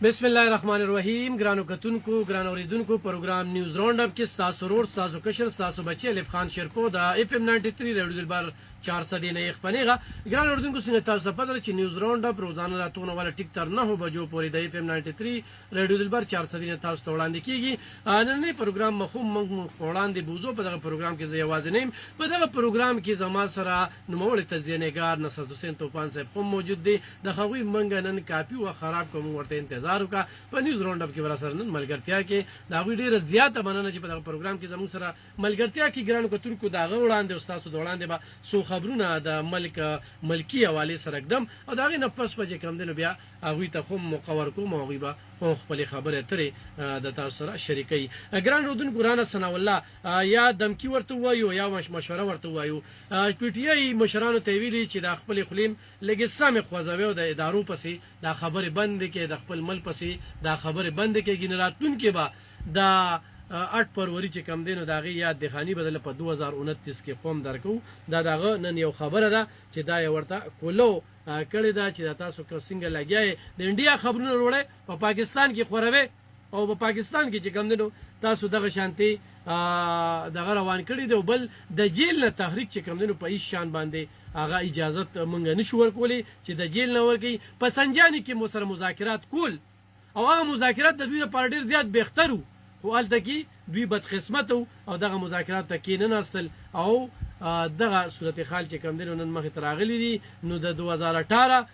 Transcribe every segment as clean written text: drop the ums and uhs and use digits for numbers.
بسم الله الرحمن الرحیم. ګرانو کتونکو، ګرانو اوریدونکو، پروګرام نیوز راوند اپ کې ستاسو ورور ستاسو کشر ستاسو بچی الف خان شیرپو د اف ام 93 ریډیو دلبر 400 نه خپنیغه. ګرانو اوریدونکو، څنګه تاسو په دغه چې نیوز راوند اپ روزانه راتونه ولا ټیک تر 9 بجو پورې د اف ام 93 ریډیو دلبر 400 نه تاسو ته وړاندې کیږي. نن نه پروګرام مخوم موږ وړاندې بوزو. په دغه پروګرام کې زه یوازې نیم. په دغه پروګرام کې زما سره نوموړی تزیینګار نصر حسین توپان صاحب هم موجود دی. د هغوی منګ نن کاپی او خراب کوم ورته انتظار وکړه. په نیوز راوند اپ کې ورا سره نن ملګرتیا کې دا غوډه ډیره زیاته مننه چې په دغه پروګرام کې زموږ سره ملګرتیا کې ګرانو کتونکو داغه وړاندې او تاسو د وړاندې به سو خبرونه د ملکی حواله سره قدم او داغه نه پس په کم دنو بیا هغه ته خو مقور کوم او غیبه خو خپل خبره ترې د تاسو سره شریکي. ګران رودن ګرانه ثنا الله یا دمکی ورته وایو یا مشوره ورته وایو. پی ټی آی مشرانو ته ویلي چې د خپل خلیم لګي سم خوځوي او د ادارو پسې دا خبره بند کې د خپل مل پسې دا خبره بند کې ګنراتون کې با دا 8 فروری چې کم دینو داغه یاد د خاني بدله په 2029 کې قوم درکو. دا داغه نن یو خبره ده چې دا یو ورته کولو کړی دا چې تاسو کو څنګه لګیای د انډیا خبرونه وروړي په پاکستان کې خوروي او په پاکستان کې چې کم دینو تاسو دغه شانتي دغه روان کړی دی. بل د جیل نه تحریک چې کم دینو په هیڅ شان باندې هغه اجازه مونږ نشو ورکولې چې د جیل نه ورګي په سنجاني کې مو سره مذاکرات کول او هغه مذاکرات د دوی لپاره ډیر زیات بهترو خو الته کې دوی بدقسمت او دغه مذاکرات ته کې نه نستل او دغه صورت حال چې کم دینو نن مخې تراغلي دي. نو د 2018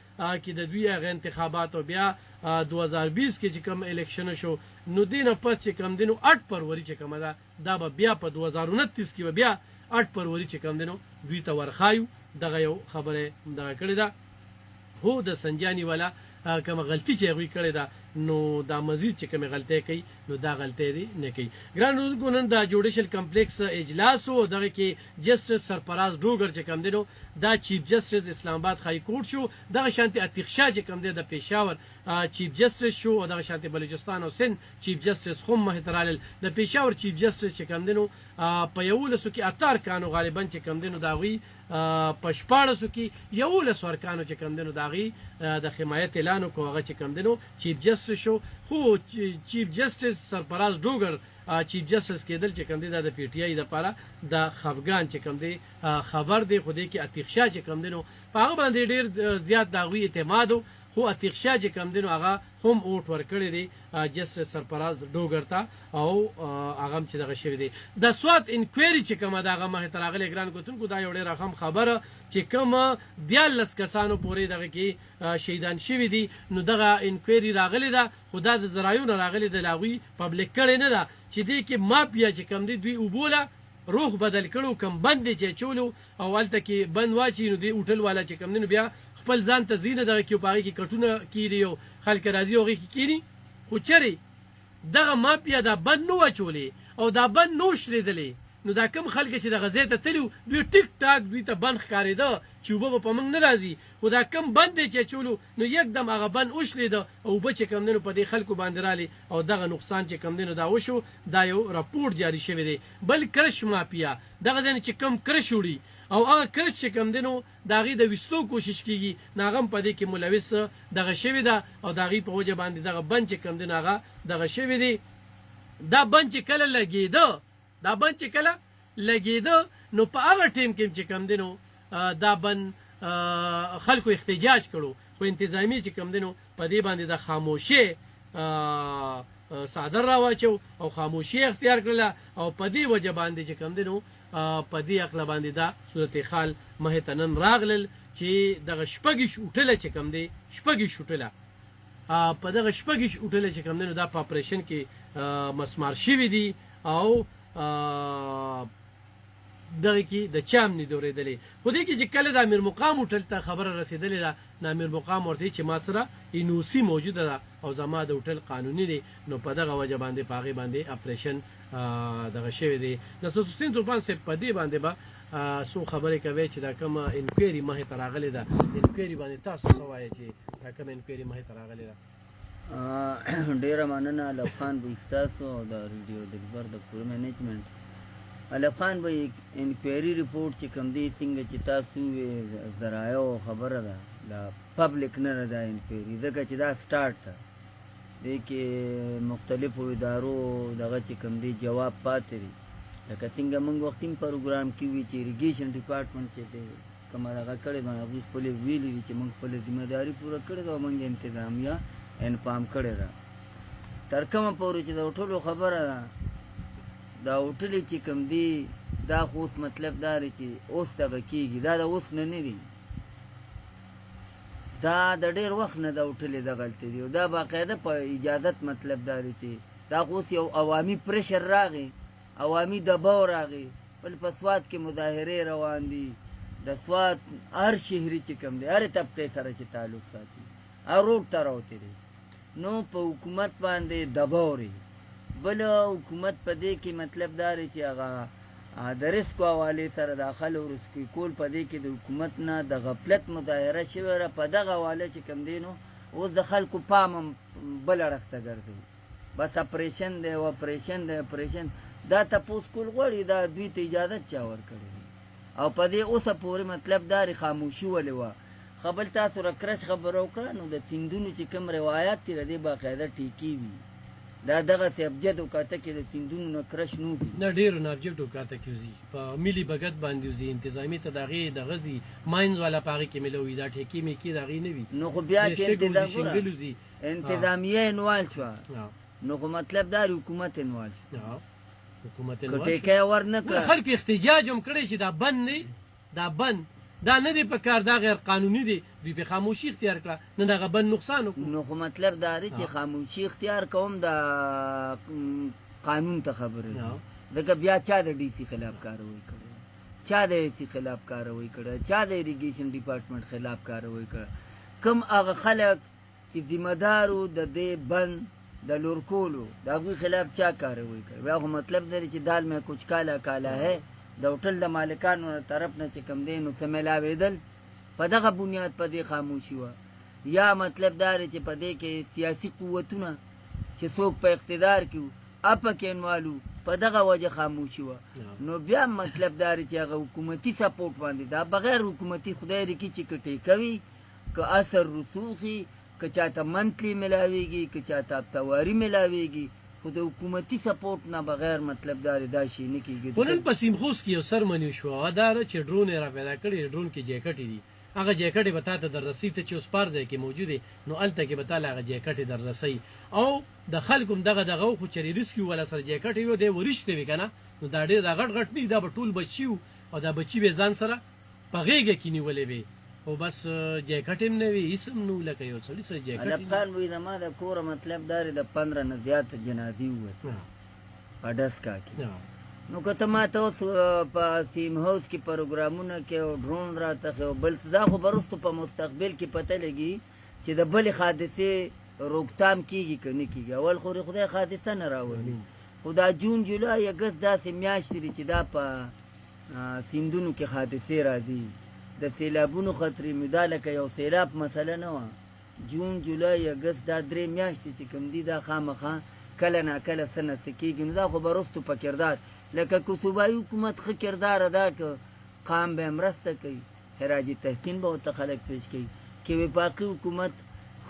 کې د دوی غ انتخابات او بیا 2020 کې چې کم الیکشن شو نو دینه پس چې کم دینو 8 فروری چې کم ده دا به بیا په 2029 کې بیا 8 فروری چې کم دینو دوی ته ورخایو. دغه یو خبره دغه کړی ده. هو د سنجانی والا کوم غلطی چې غوي کړی دا نو دا مزید چې کوم غلطی کوي نو دا غلطی دی نه کوي. ګران ګونن دا جوډیشل کمپلیکس اجلاس او دغه کې جسټس سرپراز ډوګر چې کم دینو دا چیف جسټس اسلام آباد های کورټ شو. دغه شانتي عتیق شاه چې کم دی د پېښور چیف جسټس شو او دغه شانتي بلوچستان او سند چیف جسټس خو مهترال د پېښور چیف جسټس چې کم دینو په یو لسو کې اتار کانو غالبا چې کم دینو دا غوي په 1400 کې یو لس ورکانو چې کم دینو دا غي د حمایت اعلان کو هغه چې کم دینو چیف جسټس شو. خو چیف جسټس سرپراز ډوګر چیف جسټس کېدل چې کم دی د پی ټی آی لپاره د خفګان چې کم دی خبر دی. خو دې کې عتیق شاه چې کم دینو په هغه باندې ډیر زیات داوی اعتماد خو عتیق شاه چې کم دینو هغه هم اوټ ورکړی دی جسټس سرپراز ډوګر ته او هغه چې دغه شوی دی. د سوات انکوایری چې کومه دغه مخه تراغله ګران کوتونکو دا یو ډیر رقم خبره چې کومه 14 کسانو پورې دغه کې شهیدان شوی دي. نو دغه انکوایری راغلی ده خدا د زرایونو راغلی د لاغوي پبلک کړي نه ده چې دې کې مافیا چې کم دی دوی وبوله روح بدل کړو کم بند چې چولو او ولته کې بند واچي نو دی هوټل والا چې کم نه بیا خپل ځان ته زینه دغه کې پاره کې کټونه کیریو خلک راځي او کې کینی خو چری دغه مافیا دا بند نو چولې او دا بند نو شریدلې. نو دا کم خلک چې د غزې ته تلو دوی ټیک ټاک دوی ته بند ښکارېده چې وبه په موږ نه راځي. خو دا کم بند دی چې چولو نو یکدم هغه بند وشلیده او به چې کم دنو په دې خلکو باندې رالي او دغه نقصان چې کم دنو دا وشو. دا یو راپورټ جاری شوی دی. بل کرش مافیا دغه ځنه چې کم کرش وړي او هغه کرش چې کم دنو داغي د وستو کوشش کیږي ناغم په دې کې ملوث دغه شوی ده او داغي په وجه باندې دغه بند چې کم دنو هغه دغه شوی دی. دا بند چې کله لګیده دا بند چې کله لګیده نو په هغه ټیم کې چې کم دینو دا بند خلکو احتجاج کړو خو انتظامی چې کم دینو په دې باندې د خاموشي صادر راواچو او خاموشي اختیار کړله او په دې وجه باندې چې کم دینو په دې عقل باندې دا صورت حال مهتنن راغلل چې دغه شپږش اوټله چې کم دی شپږش اوټله په دغه شپږش اوټله چې کم دینو دا په اپریشن کې مسمار شوی دی او دغه کې د چام نه دوریدلې. خو دې کې چې کله د امیر مقام هوټل ته خبره رسیدلې ده د امیر مقام ورته چې ما سره انوسی موجوده ده او زما د هوټل قانوني دی نو په دغه وجه باندې پاغي باندې اپریشن دغه شوی دی. نصر حسین توپان سے په دې باندې با سو خبره کوي چې دا کوم انکوایری مخه تراغلی ده. انکوایری باندې تاسو سوایي چې دا کوم انکوایری مخه تراغلی ده. ډیره مننه الف خان بوستاسو د ریډیو دلبر د پوره مینجمنت. الف خان به انکوایری ریپورت چې کوم دی څنګه چې تاسو ذرایو خبره ده د پبلک نه ده انکوایری ځکه چې دا سٹارټ ده دې کې مختلفو ادارو دغه چې کوم دی جواب پاتې دی لکه څنګه موږ وختي پروګرام کې وي چې اریګیشن ډپارټمنټ چې دی کومه دغه کړې ده هغوی خپلې ویلي دي چې موږ خپله ذمه داري پوره کړې ده او موږ انتظامیه انفام کړې ده تر کومه پورې چې د هوټلو خبره ده دا هوټلې چې کوم دي دا خو اوس مطلب دا دی چې اوس دغه کېږي دا د اوس نه دی دا د ډېر وخت نه دا هوټلې دغلته دي او دا باقاعده په اجازت مطلب دا دی چې دا خو اوس یو عوامي پریشر راغی عوامي دباو راغی بل په سوات کې مظاهرې روان دي د سوات هر شهري چې کوم دی هرې طبقې سره چې تعلق ساتي هر روډ ته راوتې دی نو په حکومت باندې دباو دی بل حکومت په دې کې مطلب دا دی چې هغه د رسکو حوالې سره داخل او رسکوي کول په دې کې د حکومت نه د غفلت مظاهره شوې وه په دغه حواله چې کوم دی نو اوس د خلکو پام هم بل اړخ ته ګرځوي بس اپریشن دی او اپریشن دی اپریشن دا تپوس کول غواړي دا دوی ته اجازت چا ورکړی دی او په دې اوسه پورې مطلب دا دی خاموشي ولې وه ښه بل تاسو رکرش خبره وکړه نو د سیندونو چې کوم روایات دي د دې باقاعده ټیکي وي دا دغسې ابجد وکاته کې د سیندونو نه کرش نه وځي نه ډېرو نه ابجد وکاته کې وځي په ملي بګت باندې وځي انتظامي ته د هغې د غزي ماینز والا په هغې کې میلوي دا ټیکې میکې د هغې نه وي نو خو بیا چې انتظامیه انوال شوه نو خو مطلب دا حکومت انوال شو حکومت که ټیکه یې ور نه کړه خلک احتجاج هم کړی چې دا بند نه دا بند دا نه دی په کار دا غیر قانوني دی دوی په خاموشي اختیار کړه نه دغه بند نقصان وکړو نو خو مطلب دا دی چې خاموشي اختیار کوم د قانون ته خبره دی ځکه بیا چا د ډي سي خلاف کاروی کړې چا د اے سي خلاف کاروی کړه چا د اریګیشن ډپارټمنټ خلاف کاروی کړه کوم هغه خلک چې ذمه دارو د دې بند د لورکولو د هغوی خلاف چا کاروی کړه بیا خو مطلب دی چې دال میں کچھ کالا کالا ہے د هوټل د مالکانو طرف نه چې کوم دی نو څه میلاوېدل په دغه بنیاد په دې خاموشي وه یا مطلب دا دی چې په دې کې سیاسي قوتونه چې څوک په اقتدار کې وو اپکې انوالو په دغه وجه خاموشي وه نو بیا مطلب دا دی چې هغه حکومتي سپورټ باندې دا بغیر حکومتي خدای دې کړي چې که ټیکوي که اثر رسوخي که چاته منتلي میلاویږي که چاته هفتواري میلاویږي خو د حکومتي سپورټ نه بغیر مطلب دا دا شی نه کېږي خو نن په سیمخوس کې یو سرمنې شوه هغه دا ده چې ډرون یې را پیدا کړی ډرون کې جیکټې دي هغه جیکټې به تا ته در رسي ته چې اوس پار ځای کې موجود دی نو هلته کې به تا له هغه جیکټې در رسوي او د خلکو هم دغه و خو چېرې ریسکي والا سره جیکټې وي دی ورشتې وي که نه نو دا ډېر دا غټ غټ نه دا به ټول بچي وو او دا بچي به ځان سره په غېږه کې نیولې وې او بس جیکټ هم نه وي هېڅ هم نه وو لکه یو سړي سره جیکټ علب خان وایي زما د کوره مطلب دا دی د 15 نه زیاته جنازې ووتې په ډسکا کې نو که ته ما ته اوس په سیم هاوس کې پروګرامونه کې او ډرون راته ښې او بل دا خو به وروستو په مستقبل کې پته لګي چې د بلې حادثې روکتام کېږي که نه کېږي اول خو خدای حادثه نه راولي خو دا جون جولای اګست داسې میاشتې دي چې دا په سیندونو کې حادثې راځي د سیلابونو خطرې مې دا لکه یو سیلاب مسله نه وه جون جولای اګست دا 3 میاشتې چې کوم دي دا خامخا کله ناکله څه نه څه کېږي نو دا خو به وروستو په کردار لکه که صوبایي حکومت ښه کردار ادا که قام به یې مرسته کوي خراج تحسین به ورته خلک پیش کوي که وفاقي حکومت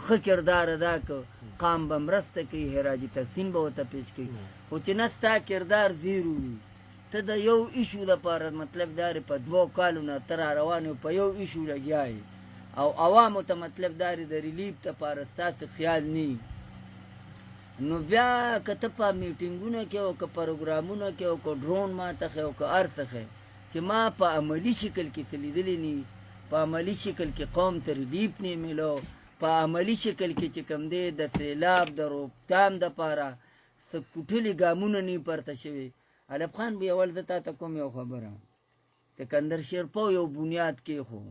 ښه کردار ادا که قام به مرسته کوي خراج تحسین به ورته پیش کوي خو چې نه ستا کردار زیرو وي ته د یو ایشو دپاره مطلب دا دی په 2 کالو نه ته را روان یو په یو ایشو لګیا یې او عوامو ته مطلب دا دی د ریلیف دپاره ستاسې خیال نه نو بیا که ته په میټینګونه کې او که پروګرامونه کې او که ډرون ما ته ښې او که هر څه ښې چې ما په عملي شکل کې څه لیدلي نه په عملي شکل کې قوم ته ریلیف نه میلو په عملي شکل کې چې کوم دی د سیلاب د روکتام دپاره څه کوټلي ګامونه نه پورته شوي علب خان به اول زه تا ته کوم یو خبره سکندر شیرپو یو بنیاد کېښو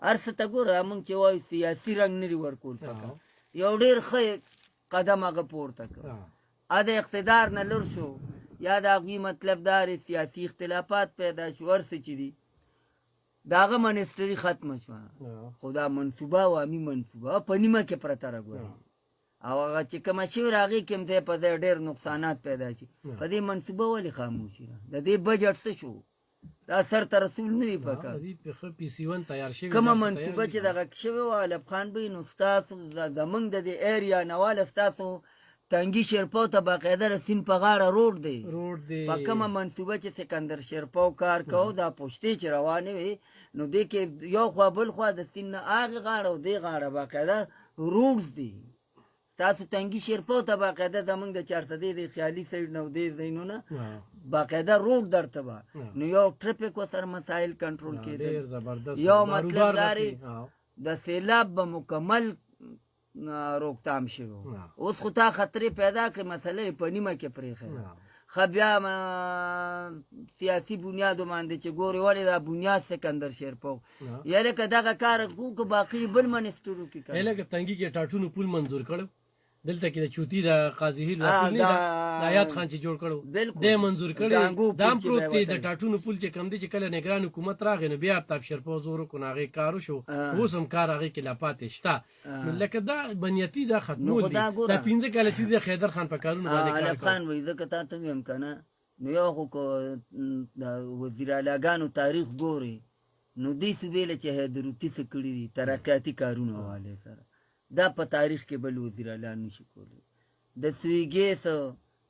هر څه ته ګوره موږ چې وایو سیاسي رنګ نه دي ورکول پکار یو ډېر ښه قدم هغه پورته کړ د اقتدار نه لر شو یا د هغوی مطلب دا سیاسي اختلافات پیدا شو هر څه چې دي د هغه منسټري ختمه شوه خو دا منصوبه عوامي منصوبه په نیمه کې پرته راګوره او هغه چې کومه شوې د هغې کې هم ځای په ځای ډېر نقصانات پیدا شي په دې منصوبه ولې خاموشي ده د دې بجټ څه شو دا سر ته رسول نه دي پکار کومه منصوبه چې دغه شوې وه علب خان بهي نو ستاسو زمونږ د دې ایریا نه واله ستاسو تنگي شیرپو ته باقاعده د سیند په غاړه روډ دی روډ په کومه منصوبه چې سکندر شیرپو کار کوو دا پوښتې چې روانې وي نو دې کې یو خوا بل خوا د سیند نه هغې غاړه او دې غاړه باقاعده روډز دي تاسو تنگي شیرپو ته باقاعده زمونږ د چارسدې د خیالي سایډ نه او دې ځایونو باقاعده روډ درته به نو یو ټرافیک ورسره مسایل کنټرول کېدل یو مطلب دا دی د سیلاب به مکمل روکتام شوی اوس خو تا خطرې پیدا کړې مسله یې په نیمه کې پرېښی ښه بیا سیاسي بنیادو باندې چې ګورې ولې دا بنیاد سکندر شیرپو یا لکه دغه کار وکړو که باقي بل منسټرو کې کوي لکه تنګي کې ټاټونو پول منظور کړو دلته کې د چوتي د قاضي هیل رسول نه د آیات خان چې جوړ کړو د منظور کړي دام پروت دی د ټاټونو پول چې کم دی چې کله نگران حکومت راغی نو بیا آفتاب شیرپو زور کو ناغه کارو شو اوس هم کار هغه کې لا پاتې شته لکه دا بنیتی دا ختمول دي دا 15 کال چې د خیدر خان په کارونه باندې کار کوي خان وای ځکه تا ته هم کنه نو یو خو د وزیر اعلیګانو تاریخ ګوري نو دې سویل چې حیدروتی څه کړی دي ترقیاتي کارونه والے سره دا په تاریخ کې بل وزیر اعلی نشي کولی د سویګیس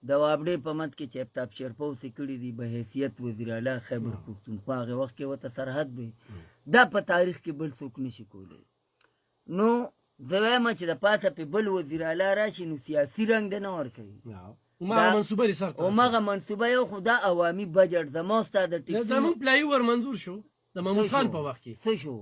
د وابډې په مت کې چې آفتاب شیرپو څه کړي دي به حیثیت وزیر اعلی خیبر پښتونخوا هغه وخت کې ورته سرحد وي دا په تاریخ کې بل څوک نشي کولی نو زه وایم چې د پاسه په بل وزیر اعلی راشي نو سیاسي رنګ دی نه ورکوي هماغه منصوبه یو خو دا عوامي بجټ زما ستا د ټیکسي زمونږ پلای ور منظور شو د محمود خان په وخت کې څه شو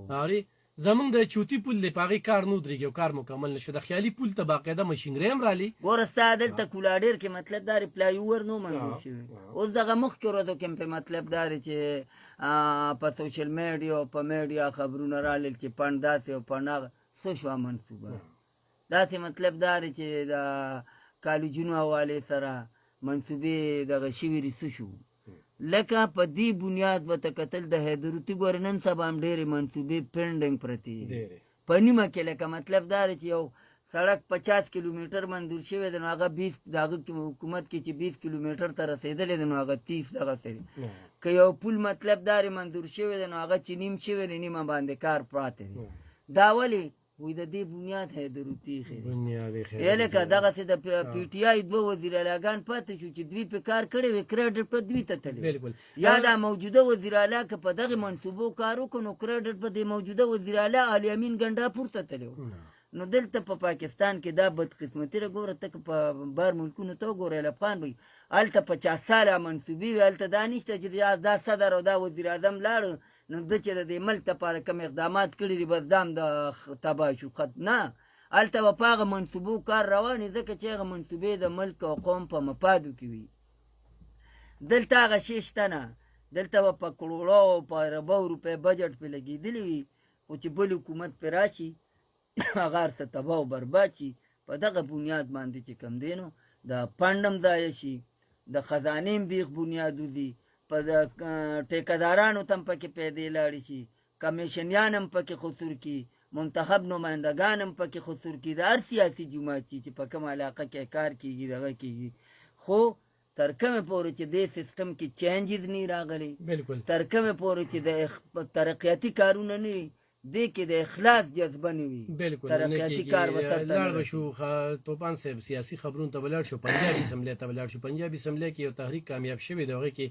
زمونږ د چوتي پول د پاغي کار نو درېږي او کار مکمل نشو د خیالي پول ته باقاعده ماشینري هم رالي ګوره ستا دلته کولاډیر کې مطلب دا ریپلای ور نو منظور شوی اوس دغه مخکې ورځو کې په مطلب دا چې په سوشل میډیا او په میډیا خبرونه رالل چې پاند داسې او پاند څه شو منصوبه داسې مطلب دا چې د کالجونو حواله سره منصوبې دغه شوي څه شو لکه په دې بنیاد به ته کتل د حیدروتي ګورې نن سبا هم ډېرې منصوبې پینډنګ پرتې په نیمه کې لکه مطلب دا چې یو سړک 50 کیلومیټر منظور شوی دی نو هغه 20 د هغه حکومت کې چې 20 کیلومیټر ته رسېدلی دی نو هغه 30 دغه سري که یو پول مطلب دا منظور شوی دی نو هغه چې نیم شوی دی نیمه باندې کار پراته دی دا ولې وی د دې بنیاد حیدروتي خیر لکه دغسې د پی ټي آی دوه وزیر اعلیګان پاتې شو چې دوی په کار کړی وي کریډټ په دوی ته تللی یا دا موجوده وزیر اعلی که په دغې منصوبو کار وکړو نو کریډټ په دې موجوده وزیر اعلی علي امین ګنډاپور ته تللی نو دلته په پاکستان کې دا بدقسمتي را ګوره ته که په بار ملکونو ته وګورې الافغان وي هلته 50 ساله منصوبې وي هلته دا نشته چې دا صدر او دا وزیر اعظم لاړو نو ده چې د دې ملک لپاره کوم اقدامات کړي دي بس دا هم د تباه شو نه هلته به په هغه منصوبو کار روان وي ځکه چې هغه منصوبې د ملک او قوم په مفادو کې وي دلته هغه شی شته نه دلته به په کروړو او په اربو روپۍ بجټ پې لګېدلی وي خو چې بل حکومت پې راشي هغه هر څه تباه او برباد شي په دغه بنیاد باندې چې کوم دی نو د فنډ هم ضایع شي د خزانې هم بیخ بنیادو دي په د ټیکهدارانو ته هم پکې پیدې لاړې شي کمیشنیان هم پکې خسور کي منتخب نمایندګان هم پکې خسور کي د هر سیاسي جماعت چې په کوم علاقه کې کار کېږي دغه کېږي خو تر کومې پورې چې دې سیسټم کې چینجز نه راغلی تر کومې پورې چې د ترقیاتي کارونه نه وي دې کې د اخلاص جذبه نه وي ترقیاتي کار لاړ به شو توپان صاحب سیاسي خبرونو ته ولاړ شو پنجابي اسمبلی ته ولاړ شو پنجابي اسمبلی کې یو تحریک کامیاب شوی دی هغې کې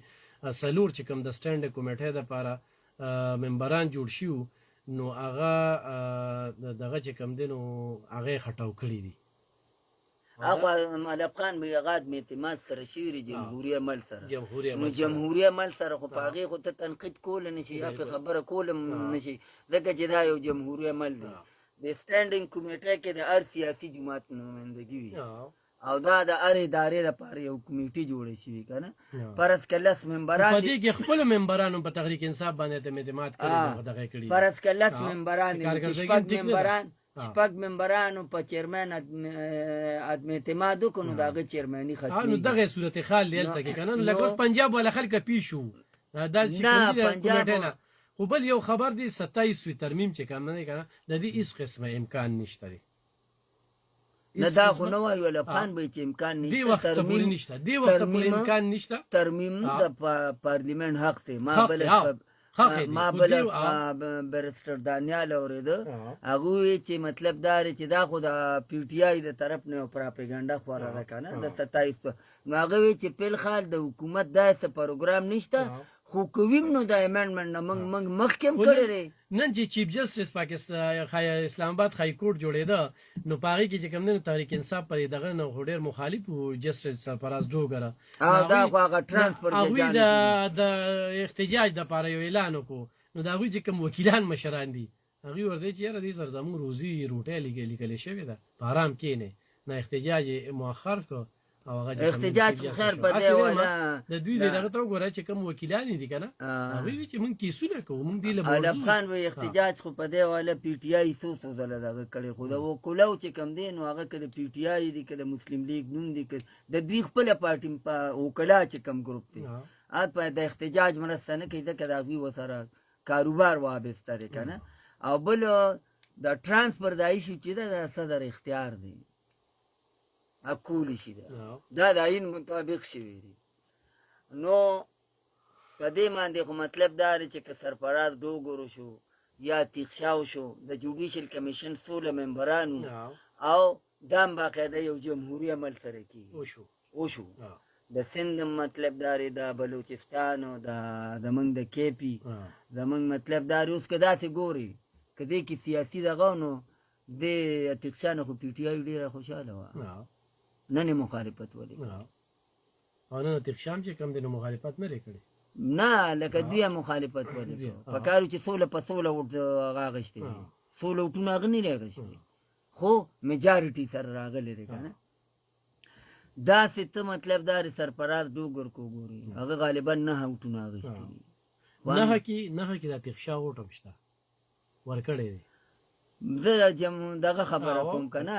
سلور چې کوم د سټینډ کمیټې دپاره ممبران جوړ شي نو هغه دغه چې کوم دی نو هغه یې خټاو کړي دي هغه ملب خان به هغه د اعتماد سره شوي جمهوري عمل سره نو جمهوري عمل سره خو په هغې خو ته تنقید کولی نشي یا پې خبره کولی نشي ځکه چې دا یو جمهوري عمل دی د سټینډینګ کمیټې کې د هر سیاسي جماعت نمایندګي وي او دا د هر ادارې لپاره یو کمیټې جوړه شوي که نه فرض که 10 ممبران په دې کې خپلو ممبرانو په تحریک انصاف باندې اعتماد کړي فرض که 10 ممبران دي شپږ ممبرانو په چیرمن عدم اعتماد وکړو نو د هغه چیرمني ختمېږي نو دغه صورتحال دی هلته کې که نه لکه اوس پنجاب والا خلک پی شو خو بل یو خبر دی 27 ترمیم چې کوم دی که نه د دې هېڅ قسمه امکان نشته دی نه دا خو نه وایو الافغان به چې امکان نشته دې وخته پورې امکان نشته ترمیم د پارلیمنت حق دی ما بل ما بل برسټر دانیال اوریده هغه وی چې مطلب دا چې دا خو د پی ټی آی د طرف نه پراپګاندا خوره ده کنه د 27 نو هغه وی چې په خال د حکومت داسې پروګرام نشته خو کویم نو د امندمنت نه موږ مخکې کړی نن چې چیف جسټس پاکستان اسلام آباد های کورټ جوړېده نو پاره کې چې کوم نه تحریک انصاف پر دغه نه هډر مخالف وو جسټس سرپرست جوګره دا خو هغه ترانسفر د احتجاج د پاره یو اعلان وکړو نو دا وی چې کوم وکیلان مشران دي هغه ورته چې یاره دې سرزمون روزي روټه لیکل شوی ده په آرام کې نه احتجاج مؤخر کو او هغه احتجاج خیر په دی ولا د دوی دغه ته وګوره چې کوم وکیلان دي کنه هغه چې مونږ کیسونه کوو مونږ دی له علم خان وی احتجاج خو په دی ولا پی ټی آی سوسو دل دغه کړي خو دا وکولو چې کم دین او هغه کده پی ټی آی دي کده مسلم لیگ نون دي کده د دوی خپل پارټي په وکلا چې کم ګروپ دي اته په د احتجاج مرسته نه کوي دا کده وی وسره کاروبار وابسته لري کنه او بل د ترانسفر د ایشو چې د صدر اختیار دی اکولی شي دا د عین مطابق شوی دی نو په دې باندې خو مطلب دا دی چې که سرفراز ډوګورو شو یا تیخشاو شو د جوډیشل کمیشن 16 ممبرانو او دا باقاعده یو جمهوریت عمل سره کیږي وشو د سند مطلب دا دی د بلوچستان او د زمونږ د کیپی زمونږ مطلب دا اوس که داسې ګوري که دې کې سیاسي دغه نو د تیخشانو خو پی ټی آی ډېره خوشحاله وه نه مخالفت ولې او نه تخشام چې کم دنو مخالفت نه لري نه لکه دوی مخالفت ولې په کارو چې سوله په سوله غاغشتي سوله ټونه غنی لغشتي خو میجارټي سره راغلي دی کنه دا ست مطلب دار سرپراز ډوګر کو ګوري هغه غالبا نه ټونه غشتي نه کې د تخشا وټم شته ورکړې دی زه دغه خبره کوم کنه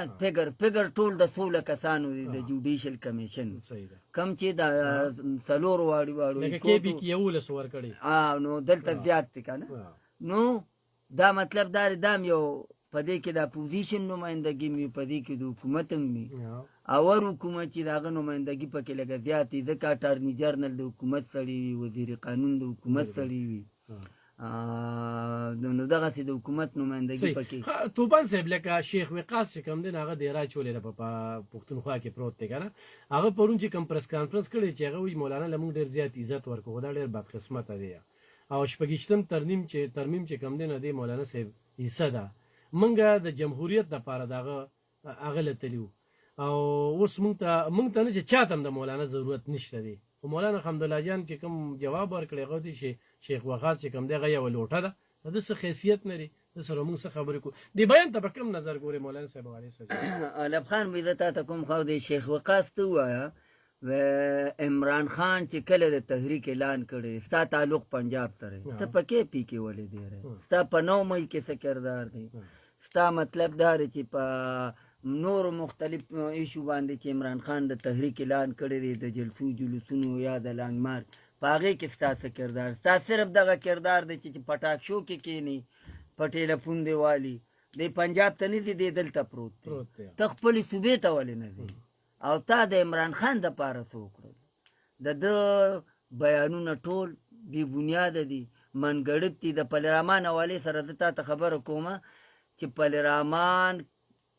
فګر ټول د 16 کسانو دي د جوډیشل کمیشن کم چې د سلور واړي لکه کې بي کې یو لس ور کړی نو دلته زیات دي کنه نو دا مطلب دام یو پدې کې د اپوزیشن نمائندګي می پدې کې د حکومت می او حکومت چې دغه نمائندګي پکې لګا زیات دي ځکه اټارنی جنرال د حکومت سړي وزیر قانون د حکومت سړي وي نو دغه سي د حکومت نمائندګي پکې توبان صاحب لکه شیخ وقاص چې کوم دین هغه ډیرا چولې په پښتونخوا کې پروت دی کنه هغه پرون چې کوم پریس کانفرنس کړی چې هغه وی مولانا لمون ډیر زیات عزت ورکو دا ډیر بد قسمت دی او شپږشتم ترمیم چې کوم دین دی مولانا صاحب حصہ ده منګه د جمهوریت د پاره دغه اغله تلیو او اوس مونږ ته نه چې چاته د مولانا ضرورت نشته دی او مولانا حمدالله جان چې کوم جواب ورکړی غو دي شیخ وقاص چې کوم دغه یو لوټه ده د څه حیثیت نه لري د سره موږ څه خبرې کو دی بیان ته کوم نظر ګوري مولانا صاحب علیه السلام علب خان وزتا ته کوم خو دی شیخ وقاص ته وایا و عمران خان چې کله د تحریک اعلان کړي ستا تعلق پنجاب سره ته پکې پی کې ولې دی ستا په 9 مې کې څه کردار دی ستا مطلب دا چې په نور مختلف ایشو باندې چې عمران خان د تحریک اعلان کړی دی د جلسو جلوسونو یا د لانګمار پاغه کې ستاسو کردار تاسو صرف دغه کردار دی چې پټاک شو کې کینی پټیله پون دیوالی د پنجاب ته نه دی دلته پروت دی تخپل صوبې ته ولې نه دی او تا د عمران خان د پاره وکړل د بیانونه ټول بی بنیاد دي منګړت دي د پلرامان حواله سره د تا خبره کومه چې پلرامان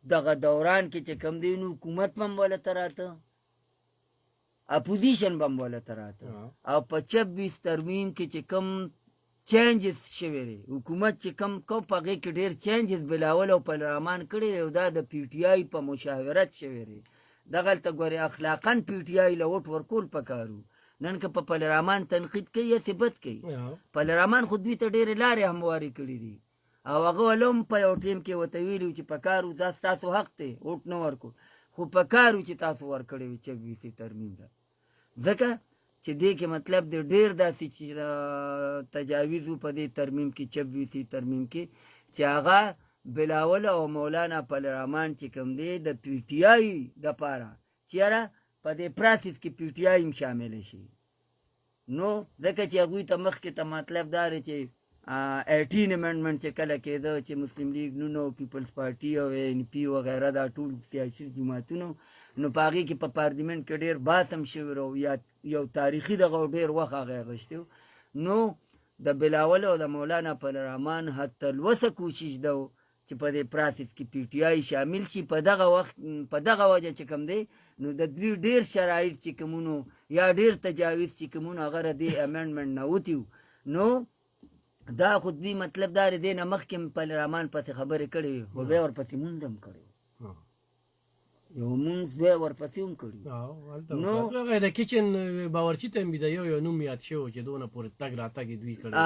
دغه دوران کې چې کم دی نو حکومت هم ولا تراته اپوزیشن بم ولا تراته او په 26 ترمیم کې چې کم چینجز شوی دی حکومت چې کم کو پغه کې ډیر چینجز بلاول او پرلمان کړي او دا د پی ټی آی په مشاورت شوی دی دغه ته ګوري اخلاقاً پی ټی آی لوټ ورکول پکارو نن که په پرلمان تنقید کوي ثبت کوي پرلمان خود دوی ته ډیر لارې همواري کړي دي او هغه ولوم په یو ټیم کې وته ویلو چې پکارو تاسو حق ته وټ نه ورکو خو پکارو چې تاسو ورکړی چې 20 ترمیم ده ځکه چې دې کې مطلب د ډیر داسې چې تجاویز په دې ترمیم کې 26 ترمیم کې چې هغه بلاول او مولانا پلرامان چې کوم دی د پی ټی آی د پاره چیرې په دې پروسس کې پی ټی آی شامل شي نو ځکه چې هغه ته مخ کې ته مطلب دار چې 18 امندمنت چې کله کېده چې مسلم لیگ نو پیپلز پارټي او ان پی وغیرہ دا ټول سیاسي جماعتونو نو پاغي کې په پارلیمنت کې ډیر باسم شوی او یا یو تاریخي دغه ډیر وخت هغه غشتو نو د بلاول او د مولانا فضل الرحمن حتی الوسه کوشش ده چې په دې پراسس کې پی ټی آی شامل شي. په دغه وخت په دغه وجه چې کوم دی نو د دوی ډېر شرایط چې کومونو یا ډېر تجاویز چې کومونو هغه د دې امنډمنټ نه وتي نو دا خو دوی مطلب دا دی نه مخکې فضل الرحمن پسې خبرې کړې وي خو بیا ورپسې مونځ هم کړی یو مونځ بیا ورپسې هم کړي نو د کچن باورچي ته مې د یو نوم یاد شو چې دونه پورې تګ راتګ دوی کړی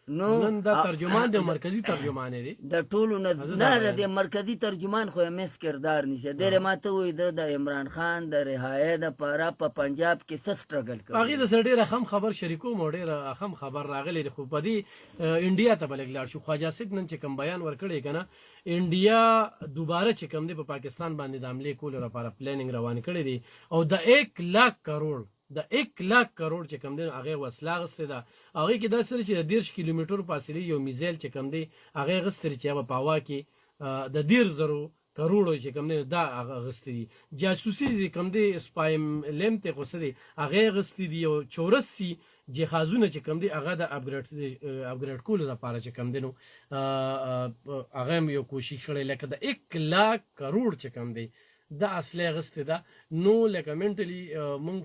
نو نن دا ترجمان دی مرکزی ترجمان دی د ټولو نه د مرکزی ترجمان خو مس کردار نشه ډېر ماته وې د عمران خان د رهایی د پاره په پنجاب کې څه سټرګل کوي هغه د سړي رقم خبر شریکو مو ډېر اهم خبر راغلی خو په دې انډیا ته بلګلار شو خواجه صاحب نن چې کوم بیان ورکړی کنه انډیا دوباره چې کوم دی په پاکستان باندې د حمله کولو لپاره پلانینګ روان کړی دی او د 1 लाख کروڑ چې کم دی هغه وسله غسته ده هغه کې دا سره چې 10 کیلومتر فاصله یو میزایل چې کم دی هغه غسته چې په پاوا کې د 10,000 کروڑ چې کم دی دا هغه غسته دي جاسوسي چې کم دی سپایم لم ته غسته دي هغه غسته دي او 84 جهازونه چې کم دی هغه د اپګریډ کولو لپاره چې کم دی نو هغه یو کوشش کړی لکه د 1 लाख کروڑ چې کم دی دا اصلي غسته ده نو لکه منټلی مونږ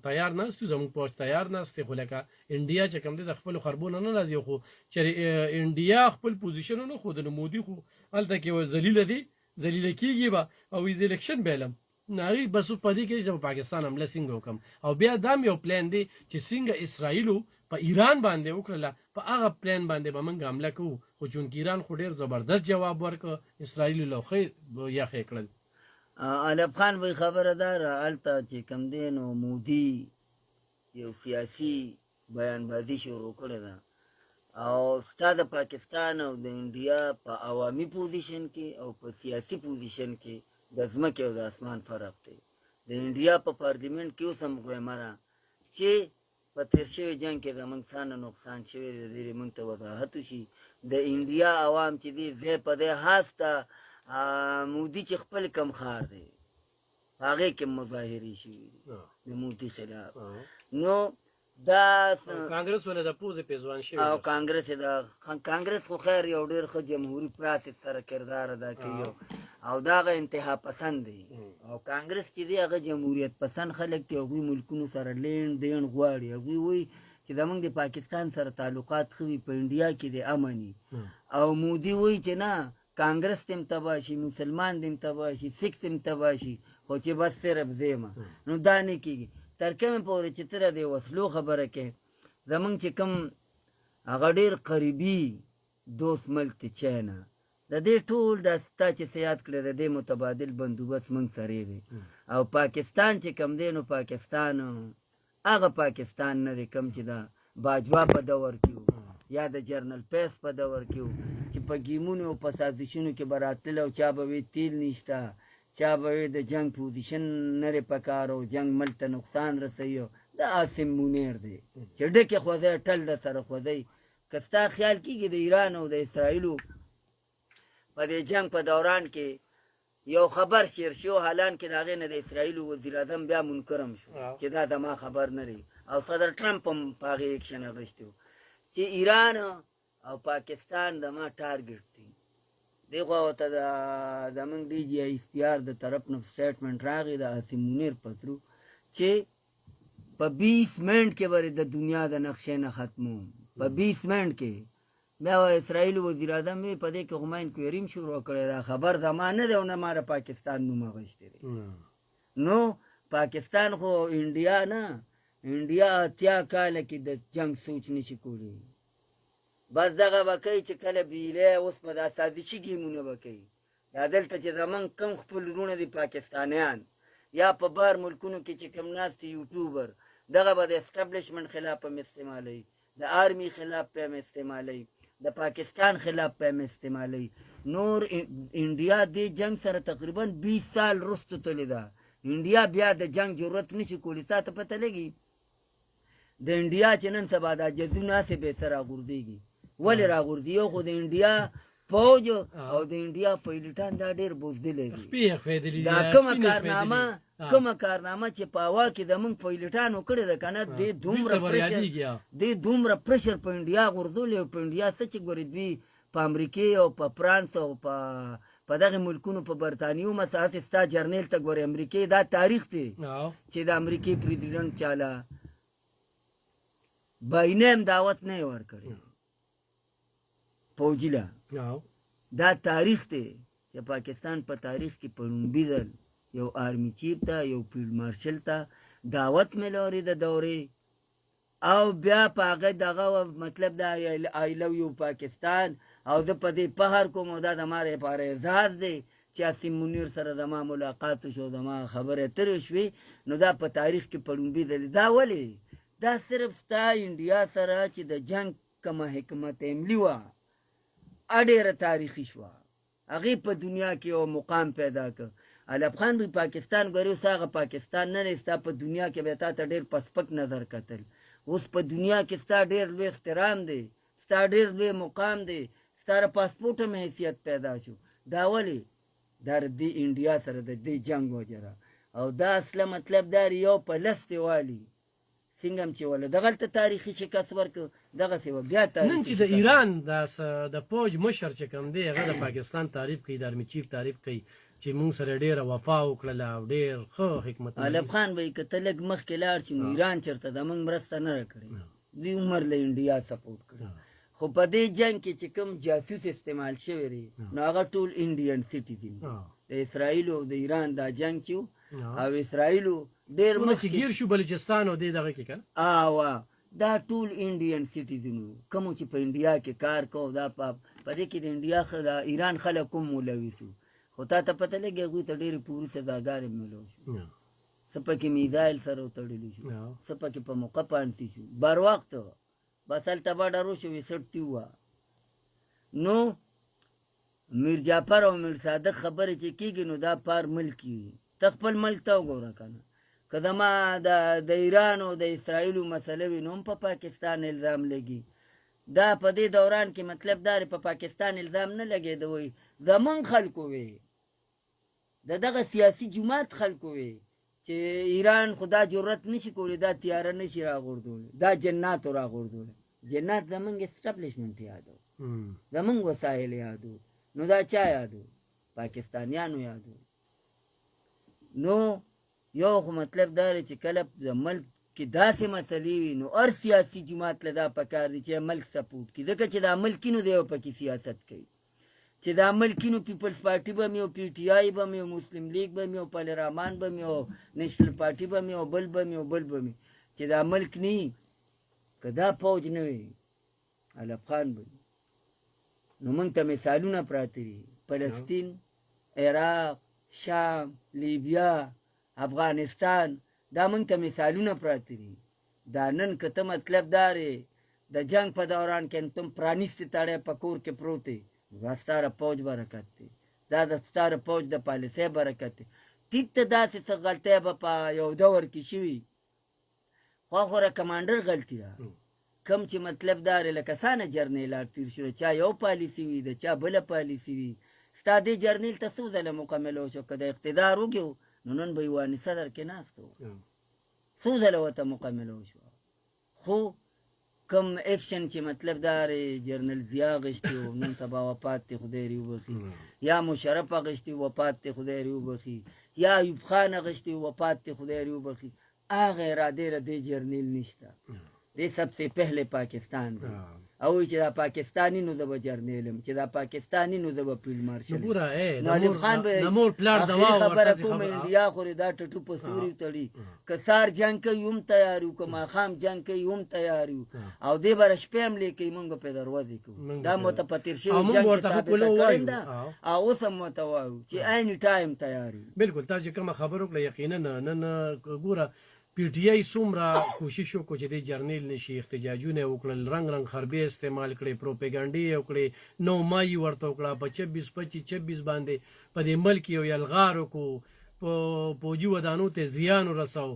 تیار نه ستو زموږ پوښ تیار نه ست خو لکه انډیا چې کوم د خپل خربونه نه راځي خو چې انډیا خپل پوزیشن نه خو د مودي خو الته کې ذلیل کیږي با او ویز الیکشن بیلم ناری بس په دې کې چې پاکستان حمله څنګه وکم او بیا دام یو پلان دی چې څنګه اسرائیل په ایران باندې وکړه په هغه پلان باندې به موږ حمله کوو خو چون ایران خو ډیر زبردست جواب ورکړ اسرائیل له خې یا خې کړل علب خان وی خبره دار الته چې کم دی نو مودي یو سیاسي بیان بازی شروع کړی ده او ستا د پاکستان او د انډیا په عوامي پوزیشن کې او په سیاسي پوزیشن کې د ځمکې او د اسمان فرق دی د انډیا په پارلیمنت کې اوس هم غویمره چې په تیر شوي جنګ کې زموږ څه نقصان شوی دی د دې موږ ته وضاحت وشي د انډیا عوام چې دي ځای په دی هاسته مودي چې خپل کم خار دی هغه کې مظاهرې شوي د مودي خلاف نو دا کانګرس ولې د پوزې پیزوان شوی او کانګرس خو خیر یو ډېر ښه جمهوري پراسس سره کردار ادا کوي او دا هغه انتها پسند دی او کانګرس چې دی هغه جمهوریت پسند خلک دي هغوی ملکونو سره لین دین غواړي هغوی وایي چې زموږ د پاکستان سره تعلقات ښه وي په انډیا کې د امني او مودي وایي چې نه کانګرس تم تباه شي مسلمان دم تباه شي سکھ تم تباه شي خو چې بس صرف زیمه نو دا نه کېږي تر کومې پورې چې ته د وسلو خبره کې زموږ چې کوم هغه ډېر قریبي دوست ملک دی چاینا د دې ټول دا ستا چې څه یاد کړی د دې متبادل بندوبست موږ سره دی او پاکستان چې کوم دی نو پاکستان هغه پاکستان نه دی کوم چې دا باجوا په دور کې یا د جرنل پیس په دور کې چې په ګیمونو او په سازشونو کې به راتلل او چا به وي تیل نشته چا به وي د جنګ پوزیشن نه دی پکار او جنګ ملک ته نقصان رسوي دا عاصم منیر دی چې ډکې خوځی ټل د سره خوځی که ستا خیال کېږي د ایران او د اسرائیلو په دې جنګ په دوران کې یو خبر شیر شو حالان کې د هغې نه د اسرائیلو وزیر اعظم بیا منکرم شو چې دا زما خبر نه دی او صدر ټرمپ هم په هغې ایکشن اخیستی و چې ایران او پاکستان زما ټارګټ دی دې خوا ورته زموږ ډي جي آی پی آر د طرف نه سټیټمنټ راغی د عاصم منیر پترو چې په 20 منټ کې به د دنیا د نقشې نه ختموم په 20 منټ کې بیا اسرائیل وزیر اعظم مې په دې کې خو ما انکوایري هم شروع کړې دا خبر زما نه دی او نه ما پاکستان نوم اخیستی دی نو پاکستان خو انډیا نه انډیا 80 کاله کې د جنګ سوچ نشي کولی بس دغه به کوي چې کله بیلی اوس په دا سازشي ګیمونه به کوي دا دلته چې زمونږ کم خپل وروڼه دي پاکستانیان یا په بهر ملکونو کې چې کم ناست دي یوټیوبر دغه به د اسټابلیشمنټ خلاف هم استعمالوي د آرمي خلاف به هم استعمالوي د پاکستان خلاف به هم استعمالوي نور انډیا دې جنګ سره تقریبا 20 سال رستو تللی ده انډیا بیا د جنګ ضرورت نشي کولی تا ته پته لګي د انډیا چې نن سبا دا جزونه هسې بېرته راغورځېږي ولې راغورځي یو خو د انډیا فوج او د انډیا پایلټان دا ډېر بزدلی دي دا کومه کارنامه کومه کارنامه چې په هوا کې د موږ پایلټانو کړې ده که نه دې دومره پرشر په انډیا غورځولی او په انډیا څه چې ګورې دوی په امریکې او په فرانس او په دغه ملکونو په برطانیو مساحت ستا جرنیل ته ګورې امریکې دا تاریخ دی چې د امریکې پریزیډنټ چاله باینیم دعوت نه یې ورکړی فوجي له دا تاریخ دی چې پاکستان په تاریخ کې په لومړي ځل یو آرمي چیف ته یو فیلډ مارشل ته دعوت میلوري د دورې او بیا په هغه دغه مطلب دا آی لو یو پاکستان او زه په دې فخر کوم او دا زما لپاره اعزاز دی چې عاصم منیر سره زما ملاقات شو زما خبرې ترې شوې نو دا په تاریخ کې په لومړي ځل دا ولې دا صرف ستا انډیا سره چې د جنگ کومه حکمت عملي وه ډېره تاریخي شوه هغې په دنیا کې یو مقام پیدا کړ علب خان به پاکستان ګوري اوس هغه پاکستان نه دی ستا په دنیا کې به تا ته ډېر په سپک نظر کتل اوس په دنیا کې ستا ډېر لوی احترام دی ستا ډېر لوی مقام دی ستا د پاسپورټ هم حیثیت پیدا شو دا ولې دا د دې انډیا سره د دې جنګ وجره او دا اصله مطلب دا یو په لس دی والي څنګه هم چې ولا دغلته تاریخي شکست ورکړ دغسې وه بیا نن چې د ایران د فوج مشر چې کوم دی هغه د پاکستان تعریف کوي د آرمي چیف تعریف کوي چې موږ سره ډېره وفا وکړله او ډېر ښه حکمت علب خان به یې که ته لږ مخکې لاړ شي نو ایران چېرته د موږ مرسته نه راکړې دوی عمر له انډیا سپورټ کړي خو په دې جنګ کې چې کوم جاسوس استعمال شوی دی نو هغه ټول انډین سټیزن د اسرائیلو او د ایران دا جنګ چې او اسرائیلو ډېر مخکې ګیر شو بلوچستان او دې دغه کې که دا ټول انډین سټیزن وو کومو چې په انډیا کې کار کوو دا په دې کې د انډیا د ایران خلک کوم ملوث وو خو تا ته پته لګي هغوی ته ډېرې پورې سزاګانې میلو شو څه پکې میزایل سره وتړلی شو څه پکې په موقع پانسي شو بر وخت بس هلته به ډارو شو ویسټي وه نو میر جعفر او میر صادق خبرې چې کېږي نو دا پار ملکي وي ته خپل ملک ته وګوره که نه که زما د ایران او د اسرائیلو مسله وي نو هم په پاکستان الزام لګي دا په دې دوران کې مطلب دا په پاکستان الزام نه لګېده وی زمونږ خلکو وی د دغه سیاسي جماعت خلکو وی چې ایران خو دا جرأت نشي کولی دا تیاره نشي راغورځولی دا جناتو راغورځولی جنات زمونږ اسټابلیشمنټ یادو زمونږ وسایل یادو نو دا چا یادو پاکستانیانو یادو نو یو خو مطلب دا دی چې کله د ملک کې داسې مسلې وي نو هر سیاسي جماعت له دا پکار دی چې ملک سپورټ کړي ځکه چې دا ملکینو دی او پکې سیاست کوي چې دا ملکینو پیپلز پارټي به مې او پی ټي آی به مې او مسلم لیگ به مې او پارلمان به مې او نیشنل پارټي به مې او بل به مې او بل به مې چې دا ملک نه وي که دا فوج نه وي علب خان به نو موږ ته مثالونه پراته دي فلسطین عراق شام لیبیا افغانستان دا موږ ته مثالونه پراته دي دا نن که ته مطلب دارې د جنگ په دوران کې تم پرانیستې تړی په کور کې پروت دی دا ستاره فوج برکت دی دا د ستاره فوج د پالیسۍ برکت دی ټیک ته داسې څه غلطۍ به په یو دور کې شوي خواخوره کمانډر غلطي ده کم چې مطلب دارې لکه سانه جرنیلات تیر شو چا یو پالیسي وي د چا بله پالیسي وي ستا دې جرنیل ته څو ځله مکمل شو که د اقتدار وکړو نو نن به یواني صدر کې ناست و څو ځله ورته مکمل شو خو کم اکشن چې مطلب دارې جرنل ضیا غشتي و نن سبا وفات دی خدای دې وبخي یا مشرف غشتي وفات دی خدای دې وبخي یا ایوب خان غشتي وفات دی خدای دې وبخي هغه ارادې را دې جرنیل نشته دې سب سے پہلے پاکستان دی او چې دا پاکستانی نو د جرنیلم چې دا پاکستانی نو د فیلډ مارشل نو خان به نمور پلان دوا خبره کوم انډیا خو دا ټټو په سوري تړي کسار جنگ کوي هم تیار یو کما خام جنگ کوي هم تیار یو او دې بر شپه هم لیکي مونږ په دروازه کو دا متپتیر شي جنگ او اوس هم متوایو چې اینی ټایم تیار یو بالکل تا چې کوم خبرو کله یقینا نن ګوره پی ټی آی څومره کوشش وکړو چې د جرنیل نشي احتجاجونه وکړل رنگ رنگ حربې استعمال کړي پروپاګاندا یې وکړي 9 مای ورته وکړه په 26 باندې په دې ملک یو یلغار وکړو په فوجي ودانو ته زیان ورساو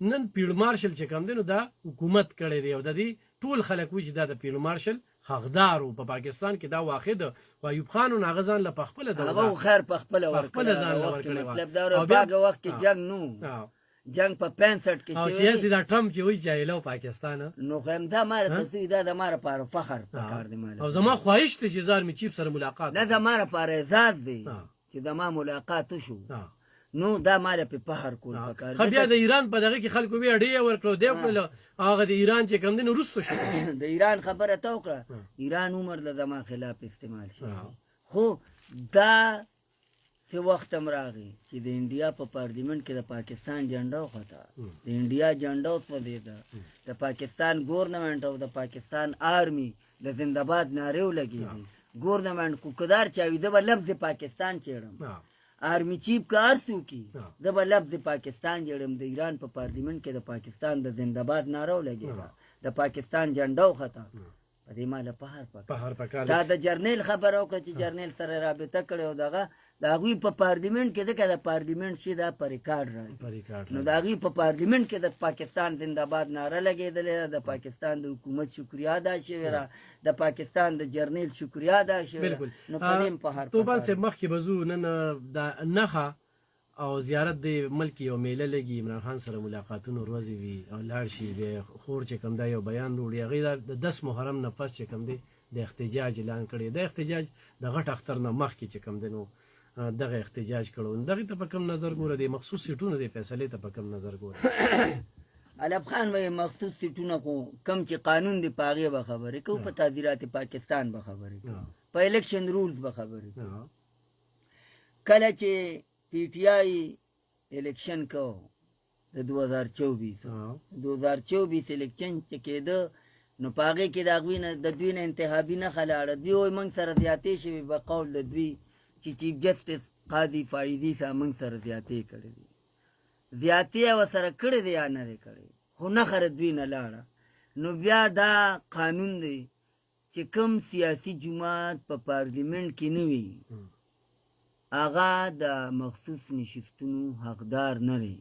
نن پیډ مارشل چې کوم دی نو دا حکومت کړی دی او د دې ټول خلک وایي چې دا د پیډ مارشل حقدار و په پاکستان کې دا واقع ده خو ایوب خان هغه ځان له پخپله هغه خیر په خپل خپل ځان له ورکړی مطلب دا هغه وخت کې جنگ نو جنگ په 65 کې او چې دا ټرمپ چې وی جایلو پاکستان نو هم دا ماره تصویر دا د ماره پر فخر کار دی مال او زما خواهش ته چې زار می چیف سره ملاقات نه د ماره پر اعزاز دی چې د ما ملاقات شو نو دا مال په فخر کول پکار خو بیا د ایران په دغه کې خلکو وی اډې ورکړو دی خپل هغه د ایران چې کم دین وروسته شو د ایران خبره تا وکړه ایران عمر د زما خلاف استعمال شي خو دا څه وخت هم راغی چې د انډیا په پارلیمنت کې د پاکستان جنډا وخته د انډیا جنډا وسوځېده د پاکستان ګورنمنت او د پاکستان آرمی د زنده‌باد نارې ولګېدې ګورنمنت کوکدار چاوي د لفظ پاکستان چېړم آرمی چیف کار سو کی د لفظ پاکستان جوړم د ایران په پارلیمنت کې د پاکستان د زنده‌باد ناره ولګېده د پاکستان جنډا وخته په دې مال په هر پکار دا د جرنیل خبر او چې جرنیل سره رابطه کړو دغه د هغوی په پارلیمنت کې د پارلیمنت شي دا پر ریکارډ راځي نو د هغوی په پارلیمنت کې د پاکستان زنده‌باد ناره لګېدلې د پاکستان د حکومت شکریا ادا شوې ده د پاکستان د جرنیل شکریا ادا شوې نو په دې په هر توبان سے مخکې بزو نن د نخا او زیارت د ملک یو میله لګي عمران خان سره ملاقاتونه ورځي وي او لاړ شي د خور چې کوم دا یو بیان وروړي هغه د 10 محرم نه پس چې کوم دی د احتجاج اعلان کړي د احتجاج د غټ اختر نه مخکې چې کوم دی نو دغه احتجاج کړو دغه ته په کوم نظر ګوره دی مخصوص سیټونه د فیصله ته په کوم نظر ګوره علب خان وای مخصوص سیټونه کو کم چې قانون دی پاغه به خبره کو په تعزیرات پاکستان به خبره کو په الیکشن رولز به خبره کو کله چې پی ټی آی الیکشن کو د 2024 الیکشن چې کېده نو پاغه کې دا غوینه د دوی نه انتخابي نه خلاړه دوی وای موږ سره زیاتې شوی په قول د دوی چې چیف جسټس قاضي فایدی صاحب موږ سره زیاتې کړې دي زیاتې او سره کړې دي یا نه کړې خو نه خره دوی نه لاړه نو بیا دا قانون دی چې کوم سیاسي جماعت په پارلیمنت کې نه وي هغه د مخصوص نشستونو حقدار نه دی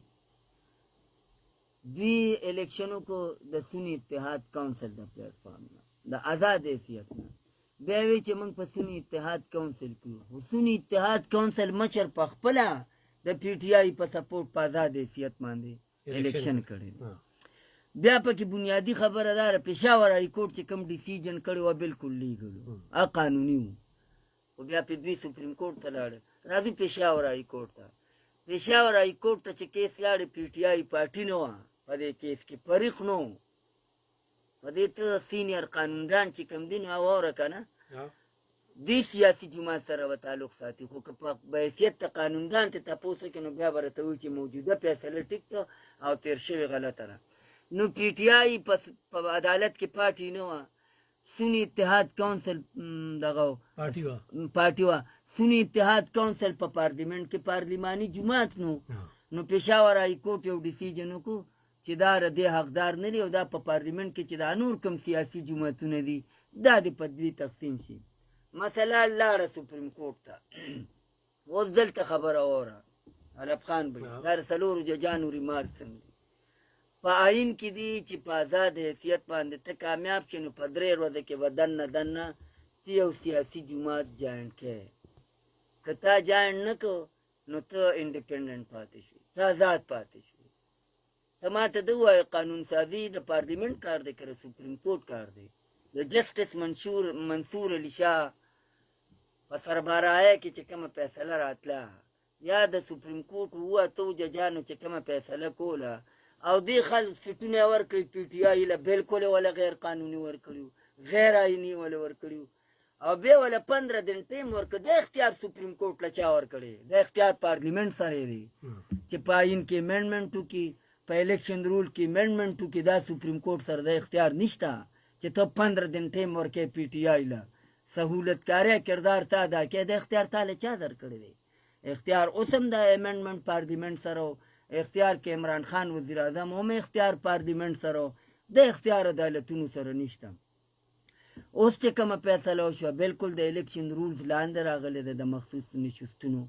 دوی الیکشنو کو د سنی اتحاد کونسل د پلیټ فارم د آزاد حیثیت نه بیا وی چې موږ په سنی اتحاد کونسل کې سنی اتحاد کونسل مشر په خپل د پی ټی آی په سپورټ په آزاد حیثیت باندې الیکشن کړي بیا پکې بنیادی خبره دار پېښور هائی کورټ چې کوم ډیسیژن کړي و بالکل لیګل او قانوني او بیا په دوی سپریم کورټ ته لاړ راځي پېښور هائی کورټ ته پېښور هائی کورټ ته چې کیس لاړ پی ټی آی پارټي نو په دې کیس کې فریق نو په دې ته سینیئر قانوندان چې کوم دین او اوره کنه دې سیاسي جماعت سره و تعلق ساتي خو په حیثیت قانوندان ته تاسو کې نو بیا ورته وي چې موجوده فیصله ټیک او تیر شوی غلطه را نو پی ټی آی په عدالت کې پارټي نو سنی اتحاد کونسل دغه پارټي وا سنی اتحاد کونسل په پارلیمنت کې پارلیماني جماعت نو پېښور هائی کورټ یو ډیسیژن وکړو چې دا د حقدار نه دی او دا په پارلیمنت کې چې دا نور کوم سیاسي جماعتونه دي دا د په دوی تقسیم شي مثلا لاړه سپریم کورټ ته اوس دلته خبره اوره علب خان بل دا څلورو ججانو ریمارک څنګه په آئین کې دي چې په آزاد حیثیت باندې ته کامیاب شې نو په 3 ورځې کې به دننه یو سیاسي جماعت جاینټ کړې که تا جاینټ نه کو نو ته انډیپینډنټ پاتې شوې ته آزاد پاتې شوې ته ما ته د ووایه قانون سازي د پارلیمنت کار دی که د سپریم کورټ کار دی د جسټس منصور علي شاه په سربراهۍ کې چې کومه فیصله راتله یا د سپریم کورټ 7 ججانو چې کومه فیصله کوله او دې خلک سیټونه ورکړي پی ټی آی له بالکل ولا غیر قانوني ورکړي غیر آئینی ولا ورکړي او بیا ولا 15 دن ټیم ورکړي د اختیار سپریم کورټ له چا ورکړي د اختیار پارلیمنت سره دی چې پاین کې امندمنت کی په الیکشن رول کې امندمنت کی دا سپریم کورټ سره د اختیار نشته چې ته 15 دن ټیم ورکې پی ټی آی له سہولت کاری کردار تا دا کې د اختیار تعالی چا درکړي دی اختیار اوسم د امندمنت پارلیمنت سره اختیار کې عمران خان وزیر اعظم هم اختیار پارلیمنت سره د اختیار عدالتونو سره نشته اوس چې کومه فیصله وشوه بالکل د الیکشن رولز لاندې راغلی د مخصوص نشستونو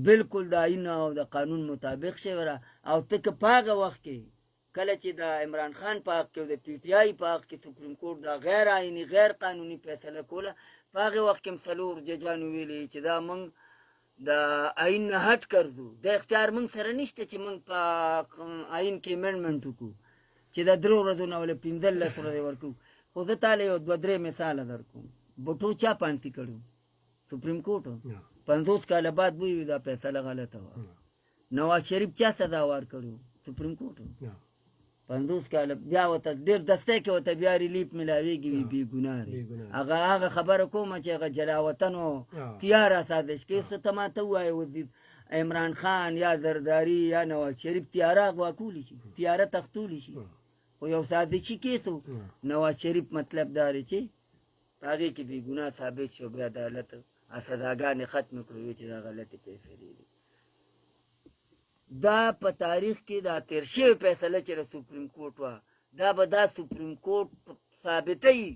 بالکل د آئین او د قانون مطابق شوی او ته که په هغه وخت کې کله چې د عمران خان په حق کې او د پی ټی آی په حق کې سپریم کورټ دا غیر آئیني غیر قانوني فیصله کوله، په هغې وخت کې هم څلور ججانو ویلي چې دا موږ د آئین نه هټ کړو، د اختیار موږ سره نشته چې موږ په آئین کې امنډمنټ وکړو چې د 3 ورځو نه ولې 15 ورځې ورکړو. خو زه تاله یو 2-3 مثاله درکوم. بوټو چا پانسي کړو؟ سپریم کورټ. 50 کاله بعد وی دا فیصله غلطه وه. نواز شریف چا سزا ورکړو؟ سپریم کورټ. 50 کاله بیا ورته ډېر دسته کې ورته بیا ریلیف ملاویږي، بې ګناه دی. هغه خبره کومه چې هغه جلاوطن و تیاره سازش کې. څه ته ما ته ووایه وزیر عمران خان یا زرداري یا نواز شریف تیاره اغوا کولی شي، تیاره تختولی شي، خو یو سازشي کیس و. نواز شریف مطلب دا دی چې په هغې کې بې ګناه ثابت شو، بیا عدالت سزاګانې ختمې کړو چې دا غلطې فیصلې دي. دا په تاریخ کې دا تیر شوی فیصله چې د سپریم کورټ وه، دا به دا سپریم کورټ ثابتوي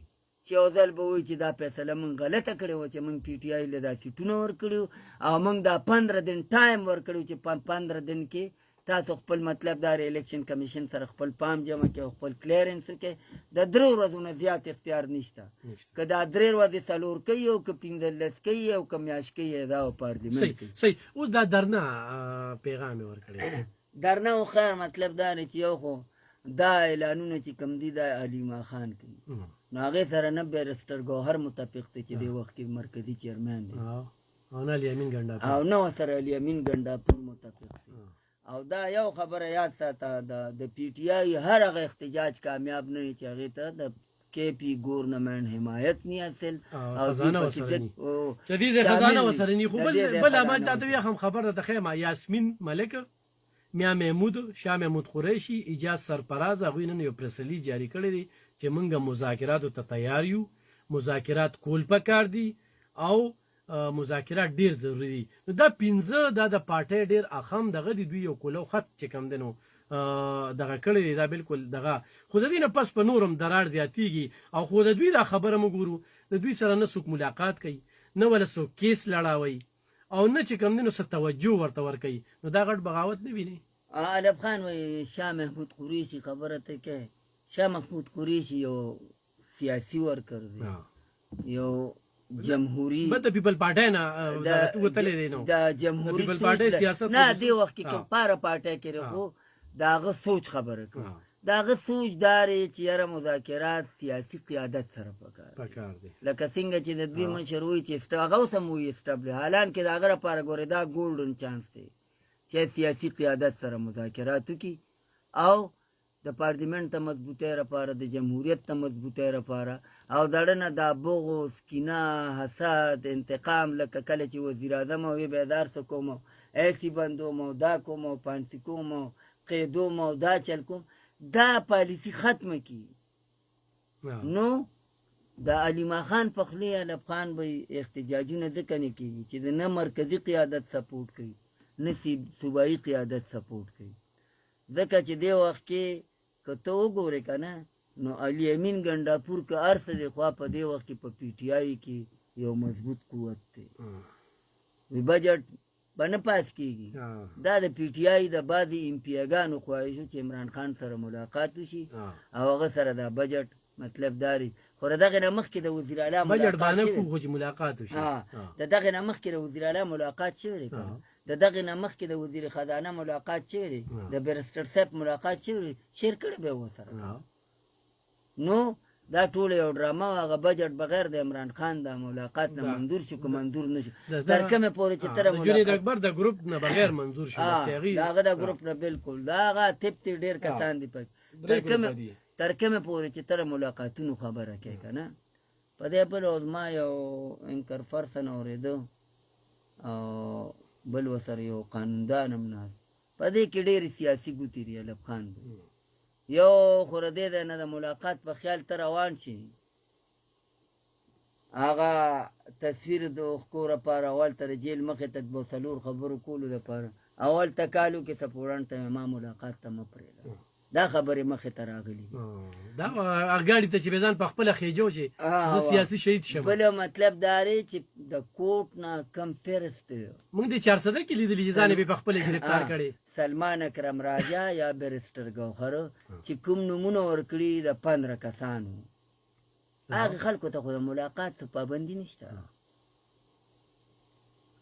چې یو ځل به وایي چې دا فیصله موږ غلطه کړې وه چې موږ پی ټي آی له دا سیټونه ورکړي او موږ دا 15 دن ټایم ورکړی چې په 15 دن کې تاسو خپل مطلب دا الیکشن کمیشن سره خپل پام جمع کړئ او خپل کلیرنس وکړئ. د 3 ورځو نه زیات اختیار نشته، که دا 3 ورځې 4 کوي او که 15 کوي او که میاشت کوي دا پارلیمنت کوي. صحیح. اوس دا درنه پیغام یې ورکړی درنه خو خیر مطلب دا دی چې یو خو دا اعلانونه چې کوم دي دا علیما خان کوي، نو هغې سره نه بیرسټر ګوهر متفق دی چې دې وخت کې مرکزي چیرمن دی او نه الیمین ګنډاپور او نه ورسره الیمین ګنډاپور متفق دی. او دا یو خبره یاد ساته، د پی ټی آی هر هغه احتجاج کامیاب نه وي چې هغې ته د کے پی گورنمنٹ حمایت نہیں حاصل شدید خزانه وسرنی. خو بل عمل تاسو یې هم خبر ده خیمه یاسمین ملک، میا محمود، شاه محمود قریشی، اجاز سرپراز هغوی نن یو پریسلی جاری کړی دی چې موږ مذاکراتو ته تیار یو، مذاکرات کول پکار دي او مذاکرات ډیر ضروری دي. نو دا 15 دا د پارټۍ ډیر اخم دغه دی، دوی یو کولو خط چې کم دی نو دغه کړی دی، دا بالکل دغه خو د دې نه پس په نورم درار زیاتیږي. او خو د دوی دا خبره مو ګورو د دوی سره نه څوک ملاقات کوي، نه ولا څوک کیس لړاوي او نه چې کم دی نو څه توجه ورته ورکوي. نو دا غټ بغاوت نه ویني. علب خان وایي شاه محمود قریشي خبره ته کوي. شاه محمود قریشي یو سیاسي ورکر دی، یو جمهوری بد پیپل پارټۍ نه وتلې دی. نو د جمهوری پیپل پارټۍ سیاست نه دی وخت کې کوم پاره پارټۍ کې خو داغه سوچ خبره کوي، داغه سوچ داري چې یاره مذاکرات سیاسي قیادت سره پکار دي. لکه څنګه چې د دوی مشر وایي چې هغه اوس هم وایي اسټابل، حالان کې د هغه لپاره ګورې دا ګولډن چانس دی چې سیاسي قیادت سره مذاکرات وکړي او د پارلیمنت ته مضبوطۍ لپاره، د جمهوریت ته مضبوطۍ لپاره او دړه نه دا بغض، کینه، حسد، انتقام لکه کله چې وزیر اعظم وي بیدار څه کوم ایسی بندوم او دا کوم او پانسي کوم او قیدوم او دا چل کوم، دا پالیسی ختمه کی. نو د علیما خان په خولې علب خان به احتجاجونه ځکه نه کېږي چې د نه مرکزي قیادت سپورټ کوي نه صوبایي قیادت سپورټ کوي. ځکه چې دې وخت کې که ته وګورې که نه نو علي امین ګنډاپور که هر څه دی خوا په دې وخت کې په پی ټي آی کې یو مضبوط قوت دی. وی بجټ به نه پاس کېږي. دا د پی ټي آی د بعضې امپیاګانو خواهش و چې عمران خان سره ملاقات وشي او هغه سره دا بجټ مطلب داري. خو د دغې نه مخکې د وزیر اعلی بجټ باندې خو چې ملاقات وشي، د دغې نه مخکې د وزیر اعلی ملاقات شوی دی، د دغې نه مخکې د وزیر خزانه ملاقات شوی دی، د بیرسټر صاحب ملاقات شوی دی، شیر کړی به یې ورسره. نو دا ټول یو ډرامه و. هغه بجټ بغیر د عمران خان د ملاقات نه منظور شو که منظور نه شو، تر کومه پورې چې تر جنید اکبر د ګروپ نه بغیر منظور شو. دا هغه د ګروپ نه بالکل دا هغه تپتی ډېر کسان دي پکې، تر کومه پورې چې تر ملاقاتونو خبره کوي که نه. په دې بل ورځ ما یو انکر پرسن اورېده او بل ورسره یو قانوندان هم ناست، په دې کې ډېرې سیاسي ګوتې دي علب خان. یو خو د دې دی نه د ملاقات په خیال ته روان شي، هغه تصویر د اوښکو لپاره اول ته د جیل مخې ته د 4 خبرو کولو لپاره اول ته کالو کې سپوران ته ما ملاقات ته مه پرېږده. دا خبرې مخې ته راغلي دا اګاډي ته چې بيزان په خپل خېجو چې زه سیاسي شهید شم. بل مطلب دا دی چې د کوټ نه کم فرست موږ د 400 کې لیدلې چې ځان به په خپل گرفتار کړي. سلمان اکرم راجا یا بیرسټر گوهر چې کوم نمونه ورکړي د 15 کسانو هغه خلکو ته خو د ملاقات پابندي نشته.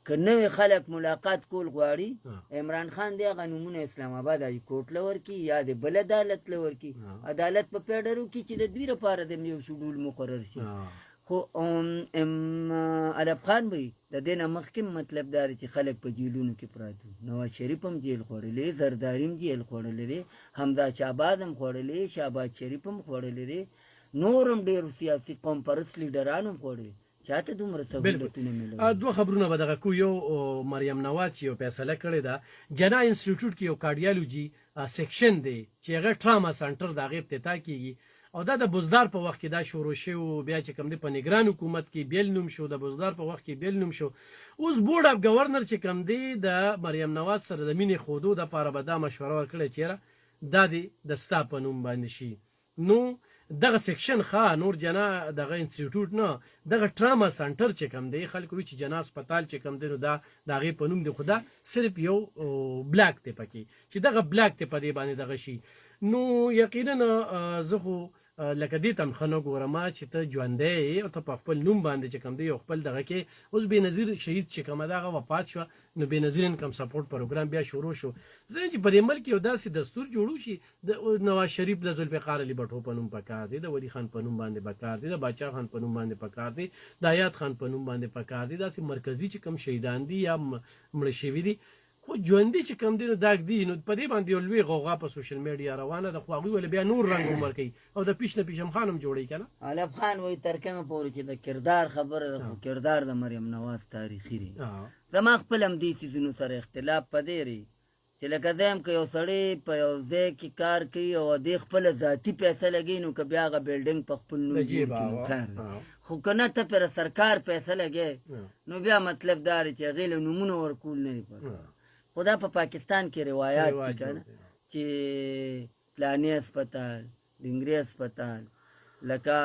که نوې خلک ملاقات کول غواړي عمران خان دی هغه نمونه اسلام آباد های کوټ لور کی یا د بل عدالت لور کی عدالت په پیډرو کې چې د دوی لپاره د یو شډول مقرر شي. خو علب خان وی د دینه مخکې مطلب دار چې خلک په جیلونو کې پراته نواز شریف هم جیل خوړلې زرداری هم جیل خوړلې حمزه شهباز هم خوړلې شهباز شریف هم خوړلې نورم ډېر سیاسي قوم پرست لیډران هم خوړلې چاته دومره سہولتونه ملي. دوه خبرونه به دغه کو یو مریم نواز یو فیصله کړې ده جنا انسټیټیوټ کې یو کارډیالوجي سیکشن دی چې هغه ټراما سنټر د هغه افتتاح کیږي او دا د بوزدار په وخت کې دا شروع شو بیا چې کوم دی په نگران حکومت کې بیل نوم شو د بوزدار په وخت کې بیل نوم شو. اوس بورډ اف گورنر چې کوم دی د مریم نواز سره د مینې خودو د لپاره به دا مشوره ورکړي چې دا دی د ستا په نوم باندې شي. نو دغه سیکشن ښه نور جنا دغه انسټیټیوټ نه دغه ټراما سنټر چې کوم دی خلکو چې جنا هسپتال چې کوم دی نو دا د هغې په نوم دی خو دا صرف یو بلاک دی پکې چې دغه بلاک دی په دې باندې دغه شي. نو یقینا زه خو لکه دې تم خنو ګورم چې ته ژوندی او ته په خپل نوم باندې چې کوم دی یو خپل دغه کې اوس بېنظیر شهید چې کومه دغه وفات شوه نو بېنظیر انکم سپورټ پروګرام بیا شروع شو. زه چې په دې ملک یو داسې دستور جوړو شي د نواز شریف د ذوالفقار علي بټو په نوم پکار دی د ولی خان په نوم باندې پکار دی د باچا خان په نوم باندې پکار دی د حیات خان په نوم باندې پکار دی داسې مرکزی چې کوم شهیدان دي یا مړه شوي دي خو ژوندي چې کوم دی نو داګ دي نو په دې باندې یو لوی غوغا په سوشل میډیا روانه ده خو هغوی ولې بیا نور رنګ عمر کوي او د پیش نه پیشم خان هم جوړوي که نه. علب خان وایي تر کومه پورې چې د کردار خبره ده خو کردار د مریم نواز تاریخي دی. زما خپل هم دې څیزونو سره اختلاف په دې دی چې لکه زه یم که یو سړی په یو ځای کې کار کوي او دې خپله ذاتي پیسه لګوي نو که بیا هغه بلډنګ په خپل نوم جوړ کړي نو خیر دی. خو که نه ته پرې سرکار پیسه لګوې نو بیا مطلب دا دی چې هغې له نومونه ورکول نه دي پکار. خو دا په پاکستان کې روایات دي که نه چې پلاني اسپتال ډنګري اسپتال لکه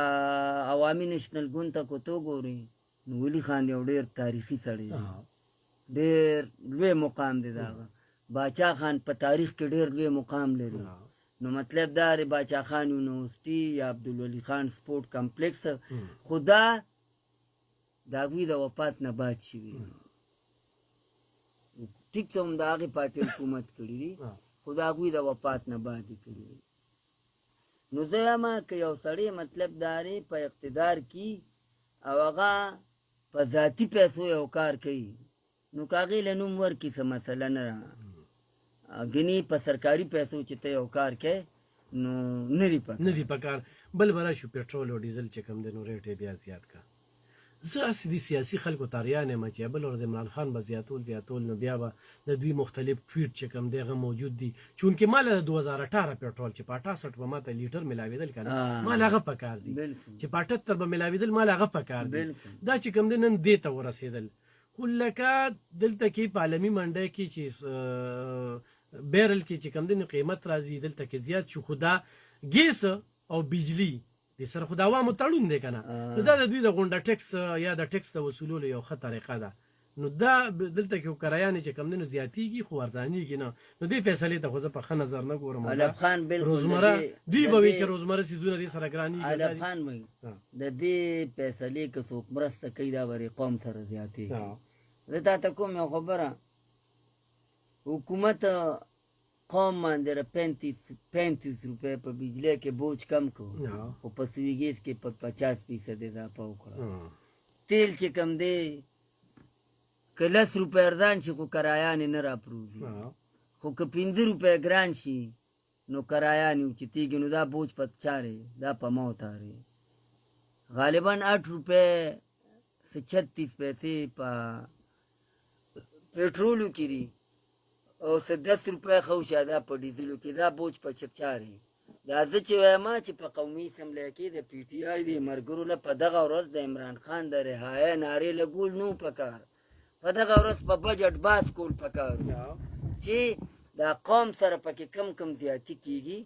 عوامي نیشنل ګوند ته که تو ګورې نو ولي خان یو ډېر تاریخي سړی دی ډېر لوی مقام دی د هغه. باچا خان په تاریخ کې ډېر لوی مقام لري. نو مطلب دا دی باچا خان یونیورسټي یا عبدالولي خان سپورټ کمپلیکس خو دا د هغوی د وفات نه بعد شوي ټیک ته هم د هغې پارټۍ حکومت کړي دي خو د هغوی د وفات نه بعد یې کړي دي. نو زه یم که یو سړی مطلب دا دی په اقتدار کې او هغه په ذاتي پیسو یو کار کوي نو که هغې له نوم ورکړي څه مسله نه ده ګنې په سرکاري پیسو چې ته یو کار کوې نو نه دي پکار. بل به راشو پټرول او ډیزل چې کوم دی نو ریټ یې بیا زیات کا. زه هسې د سیاسي خلکو تاریان یم چې بل ورځ عمران خان به زیاتول نو بیا به د دوی مختلف ټویټ چې کوم دی هغه موجود دي چونکې ما له 2018 پټرول چې په 68 به ما ته لیټر میلاوېدل که نه ما له هغه پکار دي چې په 78 به میلاوېدل ما له هغه پکار دي دا چې کوم دی نن دې ته ورسېدل. خو لکه دلته کې په عالمي منډی کې چې بیرل کې چې کوم دی نو قیمت راځي دلته کې زیات شو خو دا ګیس او بجلی دې سره خو د عوامو تړون دی که نه نو دا د دوی د غونډه ټکس یا د ټکس د وصولولو یو ښه طریقه ده. نو دا دلته کې کرایانې چې کوم دی نو زیاتېږي خو ارزانېږي نه نو دې فیصلې ته خو زه په ښه نظر نه ګورم. علب خان روزمره دوی به وایي چې روزمره څیزونه دې سره ګرانېږي. علب خان وایي د دې فیصلې که څوک مرسته کوي دا به قوم سره زیاتېږي. زه تا ته کوم یو خبره حکومت قوم باندې 35 روپے په بجلی کې بوج کم کړو او په سوي ګیس کې په 50% اضافه وکړه. تیل چې کم دی که 10 روپے ارزان شي خو کرایانې نه راپروزي خو که 15 روپے ګران شي نو کرایانې اوچتېږي نو دا بوج په چا دی دا په ما وتاري. غالبا 8 روپے 36 پیسې په پټرولو کې دي او 10 روپے خوشه دا په ډیزلو کې دا بوج په چکچاري. دا زه چې وایم چې په قومي اسمبلی کې د پی ټي آی د ملګرو له په دغه ورځ د عمران خان د رهایۍ نارې لګول نو پکار په دغه ورځ په بجټ باس کول پکار چې دا قوم سره پکې کم زیاتي کېږي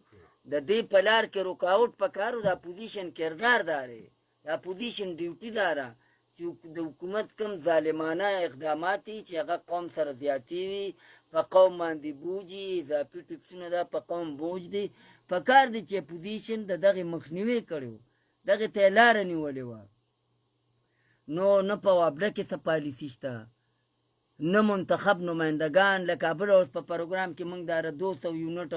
د دې په لار کې رکاوټ پکارو د اپوزیشن کردار داره د اپوزیشن ډیوټي داره چې د حکومت کم ظالمانه اقدامات دي چې هغه قوم سره زیاتې وي په قوم باندې بوجي اضافي ټکسونه دا په قوم بوج دي پکار دي چې اپوزیشن د دغه مخنیوي کړو دغه ته لاره نیولې وه نو نه په وابډه کې څه پالیسي شته نه منتخب نمایندگان لکه بل اوس په پروګرام کې موږ دا 200 یونټ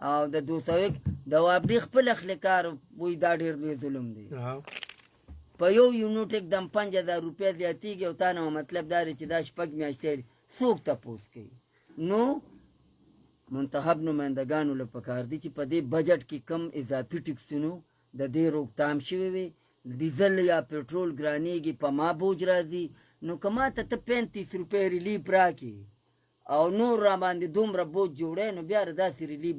او د 201 د وابډې خپل اخلکار وای دا ډېر لوی ظلم دی په یو یونټ एकदम 5000 روپیا زیاتېږي او تا نه مطلب دا دی چې دا شپږ میاشتې څوک تپوس کوي نو منتخب نمایندگانو له پکار دي چې په دې بجټ کې کم اضافي ټکسونو د دې روکتام شوی وي ډیزل یا پټرول ګرانېږي په ما بوج راځي نو که ماته ته 35 روپۍ ریلیف راکړي او نور را باندې دومره بوج جوړی نو بیا داسې ریلیف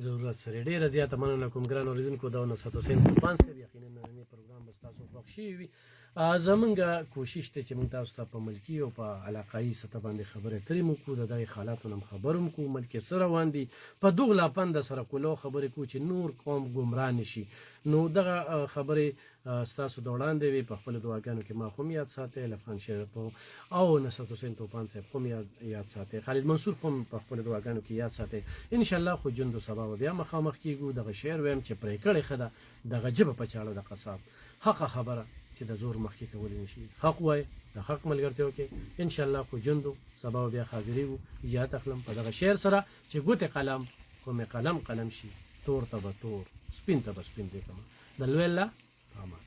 ضرورت سره ډېره زیاته مننه کوم ګران اورېدونکو دا نصرت حسین طوفان صاحب یقینا نننی پروګرام به ستاسو خوښ شوی وي زمونږ کوشش دی چې موږ تاسو ته په ملکي او په علاقایي سطح باندې خبرې اترې مو کوو د دغې حالاتو نه هم خبر هم کوو ملک څه روان دي په دوغلا پنده سره کولو خبرې کوو چې نور قوم ګمراه نه شي نو دغه خبرې ستاسو د وړاندې وي په خپلو دعاګانو کې ما هم یاد ساتئ لفخان شریف او نصرت حسین طوفان صاحب هم یاد ساتئ خالد منصور هم په خپلو دعاګانو کې یاد ساتئ انشاءالله خو ژوند و سبا به بیا مخامخ کېږو دغه شعر ویم چې پرې کړې ښه ده دغه ژبه په چاړه د قصاب حقه خبره چې د زور مخکې کولی نه شي حق وایه د حق ملګرتیا وکړئ انشاءالله خو ژوند و سبا به بیا حاضرېږو اجازت اخلم په دغه شعر سره چې ګوتې قلم کومې قلم شي تور ته به تور سپین ته به سپین دی کمه د لوی الله په امان